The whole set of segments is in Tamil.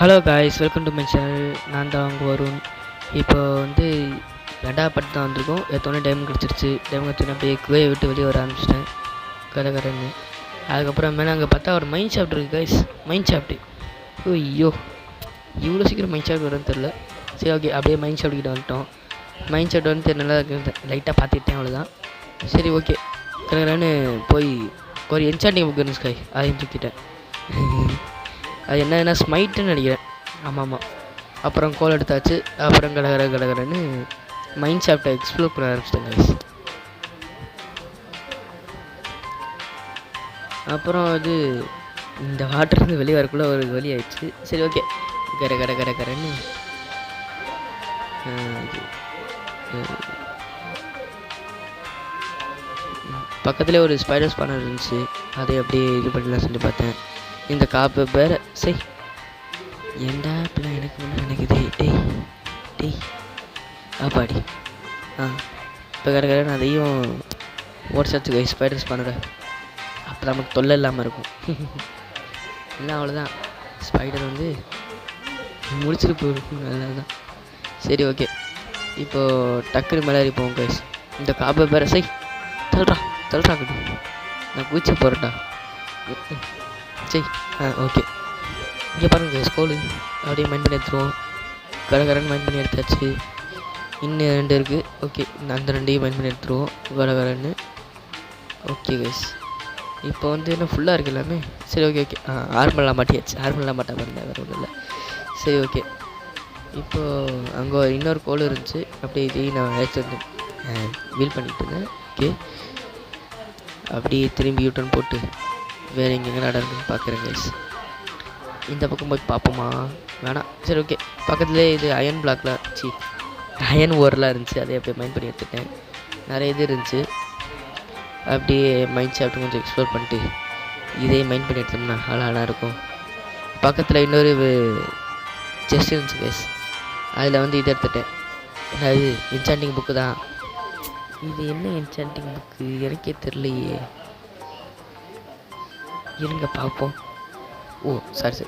Hello guys, welcome to my channel. நான் தான் அவங்க வருண். இப்போ வந்து ரெண்டாவது பட்டு தான் வந்திருக்கோம். எத்தோடனே டைம் கிடச்சிருச்சு. டைம் கிடச்சோன்னே அப்படியே குவையை விட்டு வெளியே வர ஆரம்பிச்சிட்டேன் கடைன்னு. அதுக்கப்புறம் மேலே அங்கே பார்த்தா ஒரு மைண்ட் ஷாஃப்ட் இருக்குது காய்ஸ். மைண்ட் ஷாஃப்ட்டு ஐயோ, இவ்வளோ சீக்கிரம் மைண்ட் ஷாஃப்ட் வரும்னு தெரில. சரி, ஓகே, அப்படியே மைண்ட் ஷாஃப்ட் கிட்ட வந்துட்டோம். மைண்ட் ஷாஃப்ட் வந்து நல்லா லைட்டாக பார்த்துக்கிட்டேன், அவ்வளோதான். சரி, ஓகே, கடைன்னு போய் ஒரு என்சாண்டிங் புக் இருந்துச்சு காய், அதையும் தூக்கிட்டேன். அது என்னன்னா ஸ்மைட்டுன்னு நினைக்கிறேன். ஆமாம். அப்புறம் கோல் எடுத்தாச்சு. அப்புறம் கடகரன்னு மைண்ட் ஷாஃப்ட்டை எக்ஸ்ப்ளோர் பண்ண ஆரம்பிச்சிட்டேன் கைஸ். அப்புறம் அது இந்த வாட்டர்லேருந்து வெளியே வரக்குள்ளே ஒரு வழி ஆயிடுச்சு. சரி, ஓகே, கடகரன்னு பக்கத்துலேயே ஒரு ஸ்பைடர் ஸ்பானர் இருந்துச்சு. அதை அப்படியே இது பண்ணிலாம் சொல்லி பார்த்தேன். இந்த காப்பு பேர சரி ஏண்டா இப்பெல்லாம் எனக்கு முன்னே நினைக்குது. டேய் ஆப்பாடி. இப்போ கடற்கரை அதையும் ஓட்ஸாச்சு கை ஸ்பைடர்ஸ் பண்ணுற. அப்போ நமக்கு தொல்லை இல்லாமல் இருக்கும். இல்லை, அவ்வளோதான். ஸ்பைடர் வந்து முடிச்சுட்டு போயிருக்கும். நல்லா தான். சரி, ஓகே, இப்போது டக்குனு மேலே போவோம் கைஸ். இந்த காப்பை பேர சரி தள்ளுறா கட்டு. நான் குதிச்சு போகிறேன்டா. சரி, ஓகே. இங்கே பாருங்கள் ஸ்கூலு அப்படியே மைண்ட் பண்ணி எடுத்துருவோம். கடகரன்னு மைண்ட் பண்ணி எடுத்தாச்சு. இன்னும் 2 இருக்குது. ஓகே, அந்த 2ஐயும் மைண்ட் பண்ணி எடுத்துருவோம் கடகரன்னு. ஓகே கைஸ், இப்போ வந்து என்ன ஃபுல்லாக இருக்குது எல்லாமே. சரி, ஓகே. ஆர்மெல்லாம் மாட்டியாச்சு. ஆர்மெல்லாம் மாட்டா பாருங்க, வேறு ஒன்றும் இல்லை. சரி, ஓகே, இப்போது அங்கே இன்னொரு கோல் இருந்துச்சு. அப்படியே இதையும் நான் எடுத்து வந்து வீல் பண்ணிகிட்டு இருந்தேன். ஓகே, அப்படியே திரும்பி யூட்டன் போட்டு வேறு எங்கெங்கே நடக்குன்னு பார்க்குறேன் கைஸ். இந்த பக்கம் போய் பார்ப்போமா? வேணாம். சரி, ஓகே, பக்கத்துலேயே இது அயன் பிளாக்லாம் அயன் ஓரெலாம் இருந்துச்சு. அதை அப்படியே மைண்ட் பண்ணி எடுத்துட்டேன். நிறைய இது இருந்துச்சு. அப்படியே மைண்ட் ஷாஃப்ட் கொஞ்சம் எக்ஸ்ப்ளோர் பண்ணிட்டு இதே மைண்ட் பண்ணி எடுத்தோம்னா அழகாக இருக்கும். பக்கத்தில் இன்னொரு செஸ்ட் இருந்துச்சு கைஸ். அதில் வந்து இது எடுத்துட்டேன். அது என்சாண்டிங் புக்கு தான். இது என்ன என்சாண்டிங் புக்கு எனக்கே தெரியலையே. இருங்க பார்ப்போம். ஓ, சாரி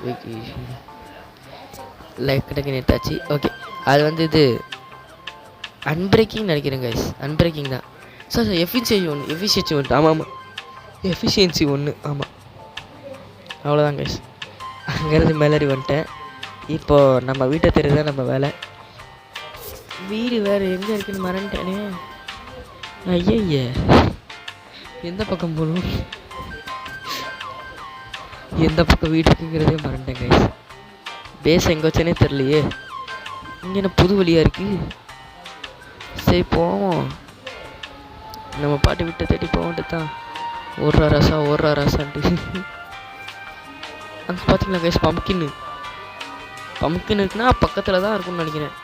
லைக் கிட்டக்கு நேர்த்தாச்சு. ஓகே, அது வந்து இது அன்பிரேக்கிங் நினைக்கிறேன் கைஸ். அன்பிரேக்கிங் தான். Sir efficiency 1. ஆமாம், எஃபிஷியன்சி 1. ஆமாம், அவ்வளோதான் கைஸ். அங்கேருந்து மேலேறி வந்துட்டேன். இப்போது நம்ம வீட்டை தெரியுதான் நம்ம வேலை. வீடு வேறு எங்கே இருக்குன்னு மறந்துட்டேனே. ஐய, எந்த பக்கம் போகணும், எந்த பக்கம் வீடு இருக்குங்கிறதே மறந்துட்டேன் கைஸ். பேஸ் எங்கே வச்சேனே தெரியலையே. இங்கே என்ன புது வழியாக இருக்குது. சரி, போவோம். நம்ம பாட்டு விட்டு தேடி போகட்டு தான். ஓடுறா ராசான்ட்டு. அங்கே பார்த்தீங்களா கைஸ், பம்ப்கின் இருக்குன்னா பக்கத்தில் தான் இருக்கும்னு நினைக்கிறேன்.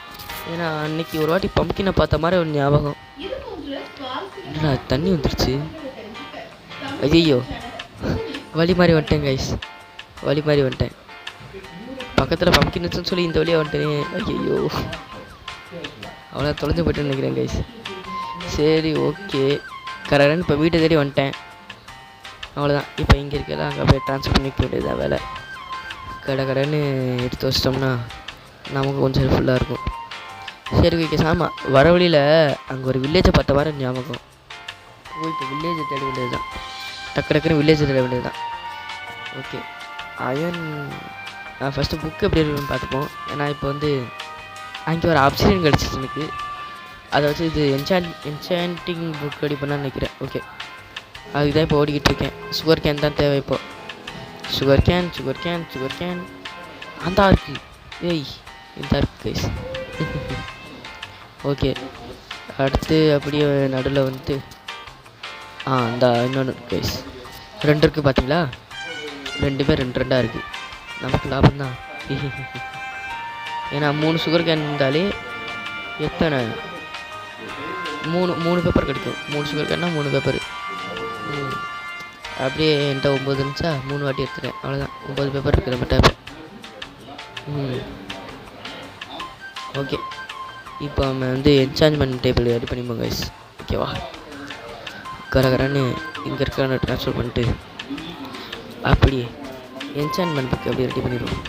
ஏன்னா அன்னைக்கு ஒரு வாட்டி பம்ப்கினை பார்த்த மாதிரி ஒரு ஞாபகம். இல்லை, தண்ணி வந்துருச்சு. ஐயோ, வழி மாதிரி வந்துட்டேன் கைஸ். பக்கத்தில் பம்ப்கின்னு சொல்லி இந்த வழியாக வந்துட்டேன். ஐயோ, அவ்வளோ தொலைஞ்சு போய்ட்டுன்னு நினைக்கிறேன் கைஸ். சரி, ஓகே, கரெக்டாக இப்போ வீட்டை தேடி வந்துட்டேன். அவ்வளோதான். இப்போ இங்கே இருக்கிறத அங்கே போய் ட்ரான்ஸ்ஃபர் பண்ணிக்க வேண்டியதான் வேலை. கடைன்னு எடுத்து வச்சிட்டோம்னா நமக்கு கொஞ்சம் ஹெல்ப்ஃபுல்லாக இருக்கும். சரி, ஓகே. ஆமாம், வர வழியில் அங்கே ஒரு வில்லேஜை பார்த்த மாதிரி ஞாபகம். இப்போ வில்லேஜை தேட வேண்டியது தான். டக்குன்னு வில்லேஜை தேட வேண்டியது தான். ஓகே, அயன் ஃபஸ்ட்டு புக்கு எப்படி இருக்குன்னு பார்த்துப்போம். ஏன்னா இப்போ வந்து அங்கே ஒரு ஆப்ஷன் கிடச்சிச்சு எனக்கு. அதை வச்சு இது என்சாண்டிங் புக் ரெடி பண்ணான்னு நினைக்கிறேன். ஓகே, அதுக்கு தான் இப்போ ஓடிக்கிட்டு இருக்கேன். சுகர் கேன் தான் தேவை. இப்போ சுகர் கேன் அந்த இருக்குது. இந்த இருக்குது கைஸ். ஓகே, அடுத்து அப்படியே நடுவில் வந்துட்டு அந்த இன்னொன்று கைஸ் 2 இருக்குது. பார்த்தீங்களா, 2 2 இருக்குது. நமக்கு லாபம் தான். ஏன்னா 3 சுகர் கேன் இருந்தாலே எத்தனை 3 பேப்பர் கிடைக்கும். 3 சுகர் கேன்னா 3 பேப்பர். அப்படியே என்கிட்ட 9 இருந்துச்சா, 3 வாட்டி எடுத்துட்டேன். அவ்வளோதான், 9 பேப்பர் இருக்குது நம்ம டேப். ஓகே, இப்போ நம்ம வந்து என்சான்மெண்ட் டேபிள் ரெடி பண்ணிப்போம் கைஸ். ஓகேவா? கரகரன்னு இங்கே இருக்கிற ட்ரான்ஸ்ஃபர் பண்ணிட்டு அப்படியே என்சான்மெண்ட் புக் அப்படியே ரெடி பண்ணிடுவோம்.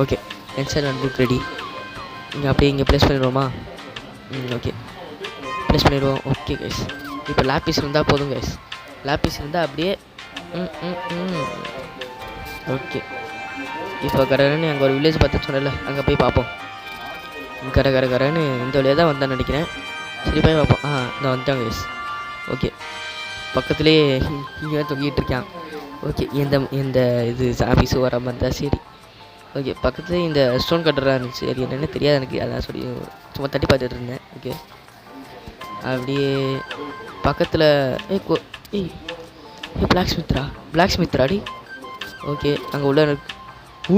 ஓகே, என்சைட் அண்ட் புக் ரெடி. இங்கே அப்படியே இங்கே ப்ளேஸ் பண்ணிடுவோமா? ஓகே, ப்ளேஸ் பண்ணிடுவோம். ஓகே கைஸ், இப்போ லேப்பிஸ் இருந்தால் போதும் கைஸ். லேப்பிஸ் இருந்தால் அப்படியே ஓகே. இப்போ கரகரன்னு அங்கே ஒரு வில்லேஜ் பார்த்து சொன்னல, அங்கே போய் பார்ப்போம். கரகரன்னு இந்த வழியாக தான் வந்தான்னு நினைக்கிறேன். சரி போய் பார்ப்போம். இந்த வந்துட்டாங்க கைஸ். ஓகே, பக்கத்துலேயே இங்கே தொங்கிட்டு இருக்கான். ஓகே, எந்த இது ஆஃபீஸு வர மாதிரி தான். சரி ஓகே, பக்கத்துலேயே இந்த ஸ்டோன் கட்டராக இருந்துச்சு. அது என்னென்னு தெரியாது எனக்கு, அதான் சொல்லி சும்மா தட்டி பார்த்துட்டு இருந்தேன். ஓகே, அப்படியே பக்கத்தில் ஏய் பிளாக் ஸ்மித்ராடி. ஓகே, அங்கே உள்ள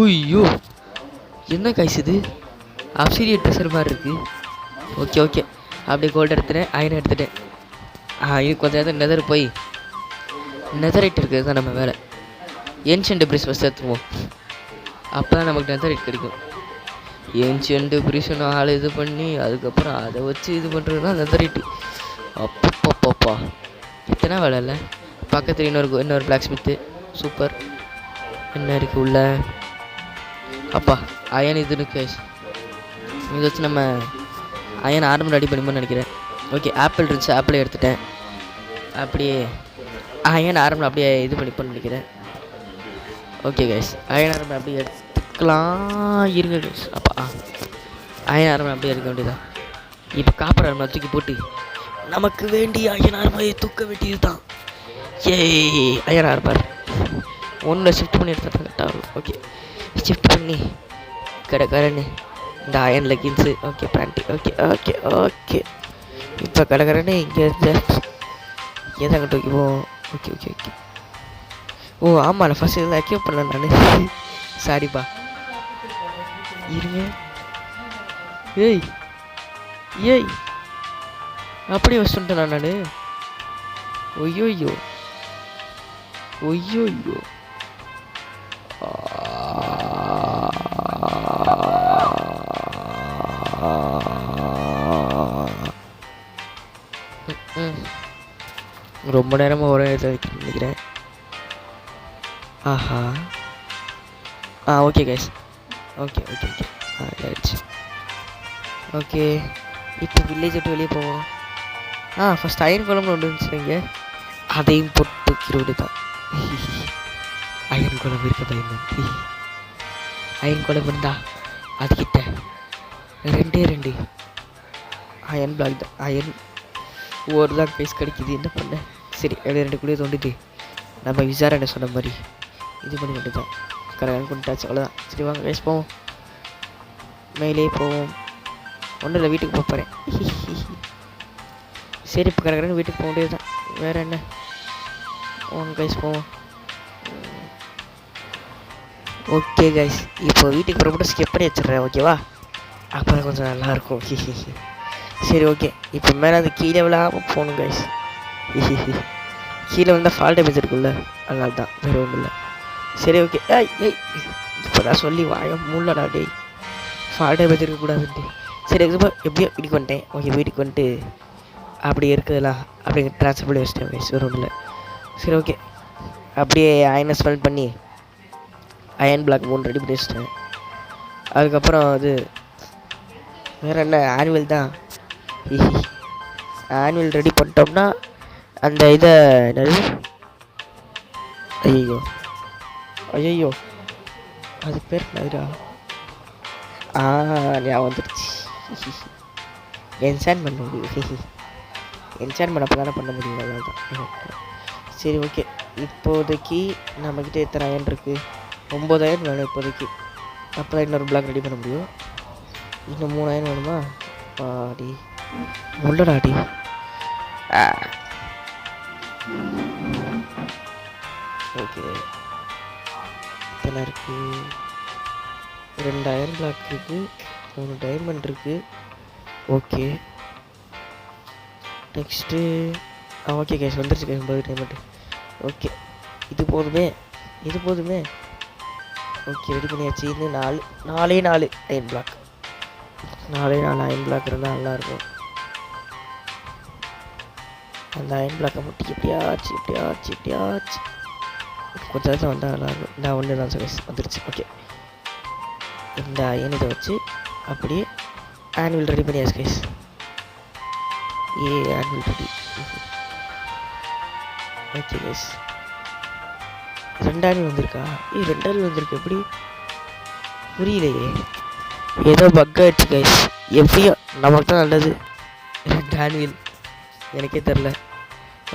ஐயோ என்ன கைஸ் இது? அப்சீரியட் ட்ரெஸ்ஸர் மாதிரி இருக்குது. ஓகே, அப்படியே கோல்டு எடுத்துட்டேன், அயன் எடுத்துட்டேன். இது கொஞ்சம் நேரம் நெதர் போய் நெதரைட் இருக்குது தான் நம்ம வேலை. ஏன்ஷியன்ட் பிரிஸ் ஃபஸ்ட் எடுத்துருவோம், அப்போ தான் நமக்கு நெதரைட் கிடைக்கும். ஏன்ஷியன்ட் பிரிஸ்னு ஆள் இது பண்ணி அதுக்கப்புறம் அதை வச்சு இது பண்ணுறது தான் நெதரைட்டு. அப்பப்பப்பா இத்தனை வேலை இல்லை. பக்கத்தில் இன்னொரு பிளாக் ஸ்மித்து. சூப்பர். என்ன இருக்குது உள்ள? அப்பா அயன் இதுன்னு கேஷ். இதை வச்சு நம்ம அயன் ஆர்மர் ரெடி பண்ணுமோன்னு நினைக்கிறேன். ஓகே, ஆப்பிள் இருந்துச்சு, ஆப்பிளே எடுத்துட்டேன். அப்படியே அயன் ஆர்மர் அப்படியே இது பண்ணிப்போன்னு நினைக்கிறேன். ஓகே கைஸ், அயன் ஆர்மர் அப்படியே எடுத்துக்கலாம். இருங்க கைஸ். அப்பா அயன் ஆர்மர் அப்படியே எடுக்க வேண்டியதான். இப்போ காப்பர் ஆர்மர் தூக்கி போட்டு நமக்கு வேண்டிய அயன் ஆர்மரை தூக்க வேண்டியது தான். அயன் ஆர்மர் ஒன்றில் ஷிஃப்ட் பண்ணி எடுத்தா கரெக்டாக வரும். ஓகே, ஷிஃப்ட் பண்ணி கரன்னு இந்த iron leggings. Okay, pant. Okay இப்போ கரன்னு இங்கே ஏதாங்க தூக்கிப்போம். ஓகே. ஓ ஆமாம், ஃபஸ்ட் இதெல்லாம் அக்யூப் பண்ணல நான். சாரிப்பா, இருங்க. ஏய் அப்படியே வச்சுட்டேன் நான். ஒய்யோ ரொம்ப நேரமாக ஒரே இடத்துல நினைக்கிறேன். ஆஹா ஓகே கைஸ். ஓகே ஆயிடுச்சு. ஓகே, இப்போ வில்லேஜ் விட்டு வெளியே போவோம். ஃபஸ்ட் அயன் குளம்னு ஒன்று இருந்துச்சு இங்கே, அதையும் போட்டு தூக்கிடுவது தான். அயன் குளம் இருக்க பயந்து அயன் குளம் இருந்தா அதுக்கிட்ட 2 அயன் பிளாக் தான். அயன் ஒரு தான் கைஸ் கிடைக்குது. என்ன பண்ண? சரி, 2 கூட தோண்டிட்டு நம்ம விசாரணை சொன்ன மாதிரி இது பண்ணி மட்டும் தான் கரெக்டாக கொண்டுட்டாச்சு. அவ்வளோதான். சரி வாங்க கைஸ் போவோம், மேலே போவோம். ஒன்றும் இல்லை, வீட்டுக்கு போகிறேன். சரி, இப்போ கரெக்டாக வீட்டுக்கு போக முடியாது தான். வேறு என்ன? வாங்க கைஸ் போவோம். ஓகே கைஸ், இப்போ வீட்டுக்கு போகிற மட்டும் ஸ்கிப் பண்ணி வச்சிடுறேன். ஓகேவா? அப்புறம் கொஞ்சம் நல்லாயிருக்கும். சரி ஓகே, இப்போ மேலே அது கீழே விழாமல் போகணும் கைஸ். கீழே வந்தால் ஃபால் டேமேஜ் இருக்குல்ல, அதனால தான், வேறு ஒன்றும் இல்லை. சரி ஓகே. இப்போ தான் சொல்லி வாங்க முள்ளடா டேய், ஃபால் டேமேஜ் இருக்கக்கூடாதுன்ட்டு. சரி எப்படியோ வீட்டுக்கு வந்துட்டேன். ஓகே, வீட்டுக்கு வந்துட்டு அப்படி இருக்குதுலாம் அப்படியே ட்ரான்ஸ்ஃபர் பண்ணி வச்சிட்டேன் கைஸ், வேறு ஒன்றும் இல்லை. சரி ஓகே, அப்படியே அயனை ஸ்மெல் பண்ணி அயன் பிளாக் 3 ரெடி பண்ணி வச்சிட்டேன். அதுக்கப்புறம் அது வேறு என்ன, ஆனுவல் தான். ஆனுவல் ரெடி பண்ணிட்டோம்னா அந்த இதை என்னது, ஐயோ அது பேர் என்னதுடா? ஞாபகம் வந்துடுச்சு. என்சான் பண்ண முடியும். என்சான் பண்ணப்போ தானே பண்ண முடியும், அவ்வளோதான். சரி ஓகே, இப்போதைக்கு நம்மக்கிட்ட எத்தனை அயன் இருக்குது? 9 அயன் வேணும் இப்போதைக்கு. அப்போ தான் இன்னொரு பிளாக் ரெடி பண்ண முடியும். இன்னும் 3 அயன் வேணுமா? ஆடி முள்ளடாடி. ஓகே, இதெல்லாம் இருக்குது. 2 அயன் பிளாக் இருக்குது, 3 டைமண்ட் இருக்குது. ஓகே, நெக்ஸ்ட்டு ஓகே கேஸ் வந்துருச்சு கேஸ் 9 டைமண்ட். ஓகே, இது போதுமே. ஓகே, ரெடி பண்ணியாச்சு. இன்னும் 4 அயன் பிளாக். 4 அயன் பிளாக் இருந்தால் நல்லாயிருக்கும். அந்த அயன் பிளாக்கை மட்டும் எப்படியாச்சு கொஞ்சம் நேரத்தில் வந்தால் நல்லாயிருக்கும். நான் ஒன்று தான் கைஸ் வந்துருச்சு. ஓகே, இந்த இதை வச்சு அப்படியே ஆனுவல் ரெடி பண்ணியாச்சு guys. Annual ready. Okay guys, 2 annual வந்திருக்கா? 2 ஆனுவல் வந்திருக்கு. எப்படி புரியலையே, ஏதோ பக் ஆகிடுச்சு கைஸ். எப்படியோ நமக்கு தான் நல்லது. 2 ஆனுவல் எனக்கே தெரில.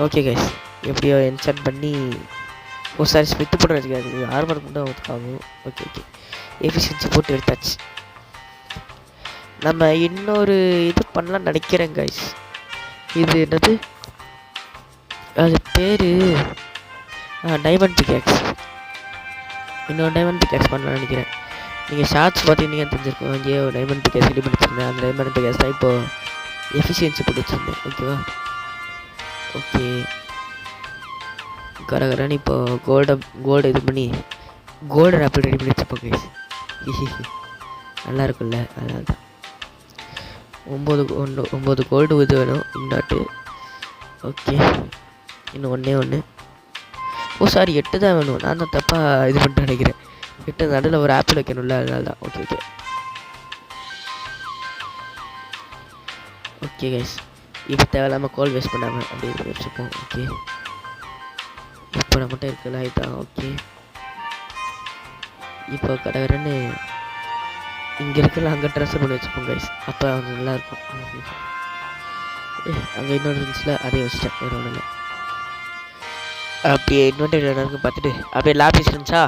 ஓகே கைஸ், எப்படியோ என்சார்ட் பண்ணி சாரி ஸ்மித்து போட்டு வச்சுக்காது. 6 மணிக்கு மட்டும் ஒத்துக்காகும். ஓகே ஓகே, எஃபிஷியன்சி போட்டு எடுத்தாச்சு. நம்ம இன்னொரு இது பண்ணலாம் நினைக்கிறேன் கைஸ். இது என்னது, அது பேர் டைமண்ட் பிகேக்ஸ். இன்னொரு டைமண்ட் பிகேக்ஸ் பண்ணலாம்னு நினைக்கிறேன். நீங்கள் ஷார்ட்ஸ் பார்த்தீங்கன்னா தெரிஞ்சிருக்கோம். இங்கேயே ஒரு டைமண்ட் பிகேக்ஸ் ரெடி பண்ணி வச்சுருந்தேன். அந்த டைமண்ட் பிகேக்ஸ் தான் இப்போது எஃபிஷியன்சி போட்டு வச்சுருந்தேன். ஓகேவா? ஓகே, கரகரன்னு இப்போ கோல்டு இது பண்ணி கோல்டன் ஆப்பிள் ரெடி பண்ணி வச்சுப்போம் கைஸ். நல்லா இருக்குல்ல, அதனால தான் 9 கோல்டு இது வேணும் இன்னாட்டு. ஓகே, இன்னும் ஒன்று. சாரி 8 தான் வேணும். நான் தான் தப்பாக இது பண்ணிட்டு நினைக்கிறேன். 8 நடுவில் ஒரு ஆப்பிள் வைக்கணும்ல, அதனால தான். ஓகே ஓகே ஓகே கைஸ், இப்போ தேவையில்லாமல் கோல் வேஸ்ட் பண்ணாமல் அப்படியே இது வச்சுப்போம். ஓகே, இப்போ நம்மகிட்ட இருக்குல்ல இதுதான். ஓகே, இப்போ கடகரன்னு இங்கே இருக்கலாம், அங்கே ட்ரெஸ்ஸை பண்ணி வச்சுப்போம் கைஸ். அப்போ அது நல்லாயிருக்கும். அங்கே இன்னொன்று இருந்துச்சுல, அதையும் வச்சுட்டேன். வேறு ஒன்றும் இல்லை. அப்படியே இன்வென்டரி எல்லாருக்கும் பார்த்துட்டு அப்படியே லேபிஸ் இருந்துச்சா,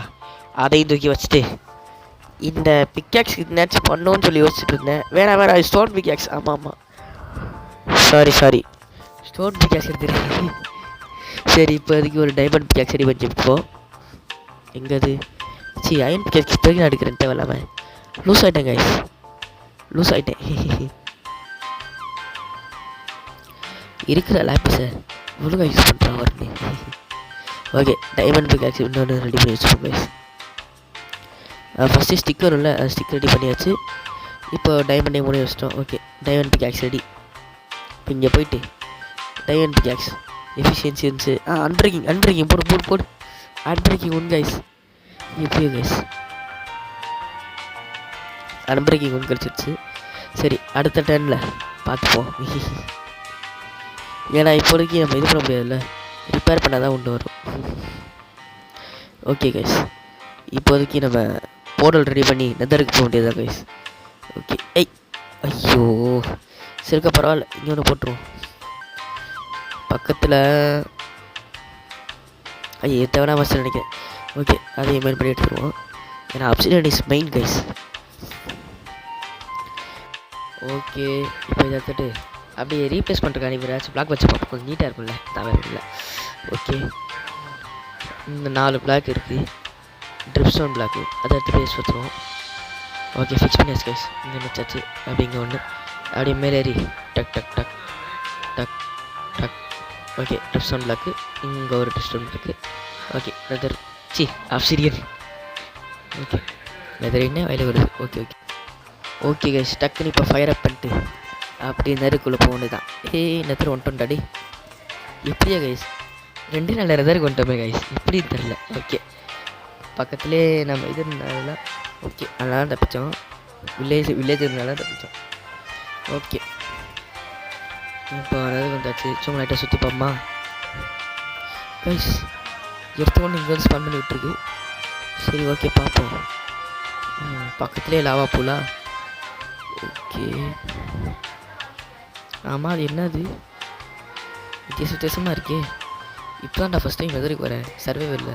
அதையும் தூக்கி வச்சுட்டு இந்த பிக்காக்ஸ் என்னாச்சும் பண்ணோன்னு சொல்லி யோசிச்சுட்டு இருந்தேன். வேறு ஸ்டோன் பிக்காக்ஸ். ஆமாம், சாரி ஸ்டோன் பிக்காக்ஸ் எடுத்துருக்கேன். சரி, இப்போதைக்கு ஒரு டைமண்ட் பிக்காக்ஸ் ரெடி பண்ணி வச்சுப்போம். எங்கே அது? அயன் பிக்காக்ஸ் இப்போதைக்கு நான் எடுக்கிறேன். தேவையில்லாமல் லூஸ் ஆகிட்டேன் கைஸ், லூஸ் ஆகிட்டேன். இருக்கிற லேபிஸை ஒழுங்காக யூஸ் பண்ணுறான் வரனே. ஓகே, டைமண்ட் பிக்காக்ஸ் இன்னொன்று ரெடி பண்ணி வச்சுப்போம் கைஸ். ஃபஸ்ட்டு ஸ்டிக்கர் இல்லை, ஸ்டிக்கர் ரெடி பண்ணியாச்சு. இப்போ டைமண்டை மூணு வச்சிட்டோம். Okay, diamond pickaxe ready. இப்போ இங்கே போயிட்டு டைமண்ட் பிக்காக்ஸ் எஃபிஷியன்சி இருந்துச்சு. அன்பிரேக்கிங் போடு அன்பிரேக்கிங் 1 கைஸ். எப்படியோ கைஸ் அன்பிரேக்கிங் 1 கழிச்சிடுச்சு. சரி, அடுத்த டர்னில் பார்த்துப்போம். ஏன்னா இப்போதைக்கு நம்ம இது பண்ண முடியாதுல்ல, ரிப்பேர் பண்ணால் தான் ஒன்று வரும். ஓகே கைஸ், இப்போதைக்கு நம்ம போர்டல் ரெடி பண்ணி நெதருக்கு போக வேண்டியதா கைஸ். ஓகே, ஐயோ சரிக்க பரவாயில்ல, இங்கே ஒன்று போட்டுருவோம் பக்கத்தில். ஐயோ தேவையான மஸ்ட் நினைக்கிறேன். ஓகே, அதையும் மெயின் பண்ணி எடுத்துருவோம். ஏன்னா Obsidian is main guys. Okay, இப்போ இதை எடுத்துட்டு அப்படியே ரீப்ளேஸ் பண்ணுறக்கான ஏதாச்சும் பிளாக் வச்சு பார்ப்போம். கொஞ்சம் நீட்டாக இருக்கும்ல, தவிர இல்லை. ஓகே, இந்த 4 பிளாக் இருக்குது, ட்ரிப் ஸ்டோன் பிளாக்கு. அதை எடுத்து பேஸ் வச்சுருவோம். ஓகே, ஃபிக்ஸ் பண்ணியாச்சு கைஸ். இங்கே வச்சாச்சு. அப்படி இங்கே ஒன்று அப்படியே மேலேறி டக் டக் டக் டக் டக். Okay, dripstone block. இங்கே ஒரு dripstone block. Okay, leather obsidian. Okay, leather என்ன வயல வருது. ஓகே கைஸ், டக்குன்னு இப்போ ஃபயர் அப் பண்ணிட்டு அப்படி நெருக்குள்ளே போகணுது தான். நெத்தர் வந்துட்டோம்டாடி. எப்படியா கைஸ் 2 நாள் நெதருக்கு வந்துட்டோமே கைஸ், எப்படின்னு தெரில. ஓகே, பக்கத்துலேயே நம்ம இது இருந்தால ஓகே, அதனால தப்பிச்சோம். வில்லேஜ் இருந்தால தப்பிச்சோம். ஓகே, இப்போ அதாவது வந்தாச்சு. சும்மா லைட்டாக சுற்றி பார்ப்போமா கைஸ். எடுத்தவொன்னு இங்கே வந்து ஸ்பன் பண்ணி விட்டுருக்கு. சரி, ஓகே பார்ப்போம். பக்கத்துலேயே லாவா பூலா. ஓகே, ஆமாம், அது என்னது வித்தியாசமாக இருக்கே. இப்போ தான் நான் ஃபஸ்ட் டைம் வெதருக்கு வரேன் சர்வைவரில்.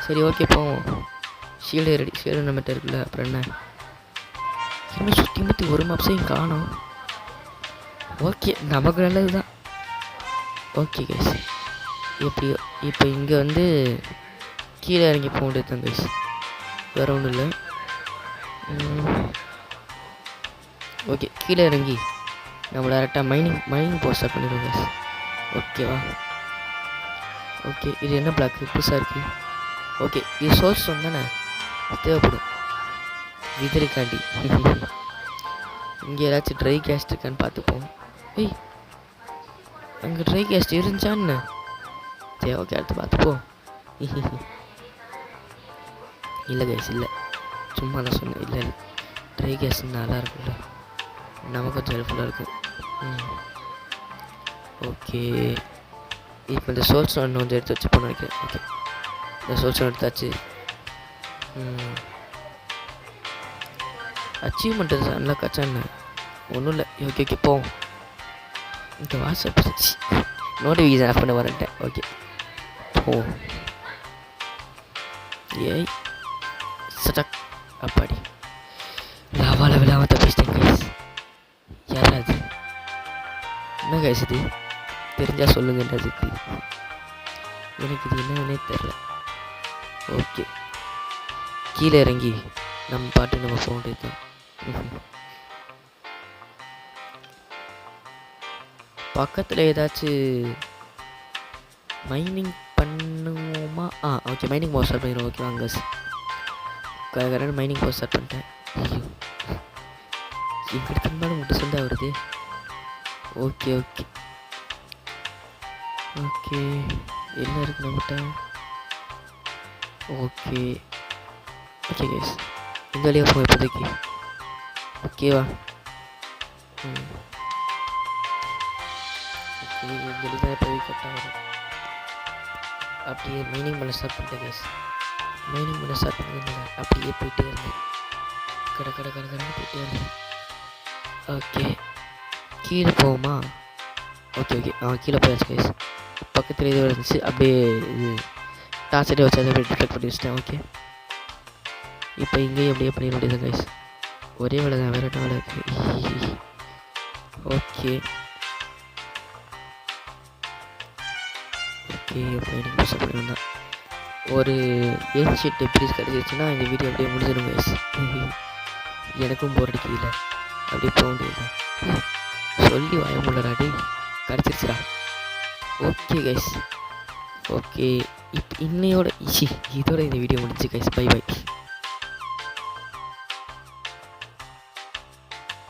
சரி, ஓகே போவோம். ஷீல்டு ரெடி, ஷீல்டு நம்மகிட்ட இருக்குல்ல. அப்புறம் என்ன இன்னும் சுற்றி முற்றி ஒரு மாப்ஸையும் காணும். ஓகே, நமக்கு நல்லது தான். ஓகே கைஸ், எப்படியோ இப்போ இங்கே வந்து கீழே இறங்கி போக வேண்டியது தான் கைஸ், வேறு ஒன்றும் இல்லை. ஓகே, கீழே இறங்கி நம்ம டேரெக்டாக மைனிங் போக ஸ்டார்ட் பண்ணிடுவோம் கைஸ். ஓகேவா? ஓகே, இது என்ன பிளாக்கு புதுசாக இருக்குது. ஓகே, இது சோர்ஸ் ஸ்டோன் தானே, தேவைப்படும் விதரிக்காண்டி. இங்கே ஏதாச்சும் ட்ரை கேஸ்ட் இருக்கான்னு பார்த்துப்போம். அங்கே ட்ரை கேஸ்ட் இருந்துச்சான்னு சரி ஓகே அடுத்து பார்த்துப்போம். இல்லை கைஸ் இல்லை, சும்மா தான் சொன்னேன். இல்லை இல்லை, ட்ரை கேஸ் நல்லா இருக்குல்ல, நமக்கு கொஞ்சம் ஹெல்ப்ஃபுல்லாக இருக்கும். ஓகே இப்போ இந்த சோர்ஸ் ஒன்று கொஞ்சம் எடுத்து வச்சு போன நினைக்கிறேன். ஓகே இந்த சோர்ஸ் எடுத்தாச்சு. அச்சீவ்மெண்ட் நல்லா கச்சான்னு ஒன்றும் இல்லை. ஓகே ஓகே போவோம். இந்த வாட்ஸ்அப் நோட்டிஃபிகேஷன் ஆஃப் பண்ண வரேன்ட்டேன். ஓகே ஓ ஏய் சட்டக் அப்பாடி லாவால விழாம தப்பிச்சிட்டேன் கைஸ். யாராது என்ன கைஸ் இது? தெரிஞ்சால் சொல்லுங்கன்ற இதுக்கு எனக்கு இது என்னன்னே தெரில. ஓகே கீழே இறங்கி நம்ம பாட்டு நம்ம போக வேண்டியது. பக்கத்தில் ஏதாச்சும் மைனிங் பண்ணுவோமா? ஓகே மைனிங் போக ஸ்டார்ட் பண்ணிடுவோம். ஓகே வாங்க கரெக்டாக மைனிங் போக ஸ்டார்ட் பண்ணிட்டேன். எங்கிட்ட திரும்பாலும் மட்டும் சொல்ல வருது. ஓகே ஓகே ஓகே என்ன இருக்கு நம்மகிட்ட? ஓகே ஓகே கைஸ் இந்த வழியாக போகும் இப்போதைக்கு. ஓகேவா ஓகே இந்த வழி தான் இப்போ கரெக்டாக வரும். அப்படியே மைனிங் பண்ண ஸ்டார்ட் பண்ணிட்டேன் கைஸ். மைனிங் பண்ண ஸ்டார்ட் பண்ணதுனால அப்படியே போயிட்டே இருந்தேன். கடை கடை கடை கடைன்னு போயிட்டே இருந்தேன். ஓகே கீழே போவோமா? ஓகே ஓகே கீழே போயாச்சு கைஸ். பக்கத்தில் இது இருந்துச்சு, அப்படியே இது டார்ச்சரே வச்சு அதை அப்படியே டிஃபெக்ட் பண்ணி வச்சிட்டேன். ஓகே இப்போ இங்கேயும் அப்படியே பண்ணிட வேண்டியது கைஸ். ஒரே வேலை தான், வேறு என்ன வேலை இருக்குது? ஓகே ஓகே மைனிங் யூஸ் பண்ணியிருந்தேன். ஒரு ஏன்ஷியட் டெப்ரிஸ் கிடச்சிருச்சுன்னா இந்த வீடியோ அப்படியே முடிஞ்சிடும் கைஸ். எனக்கும் போர் அடிக்கல, அப்படியே போக வேண்டியது சொல்லி வாய முடியலாடி கிடச்சிருச்சுடா. ஓகே கைஸ் ஓகே இப்போ இன்னையோட இதோட இந்த வீடியோ முடிஞ்சு கைஸ். By by.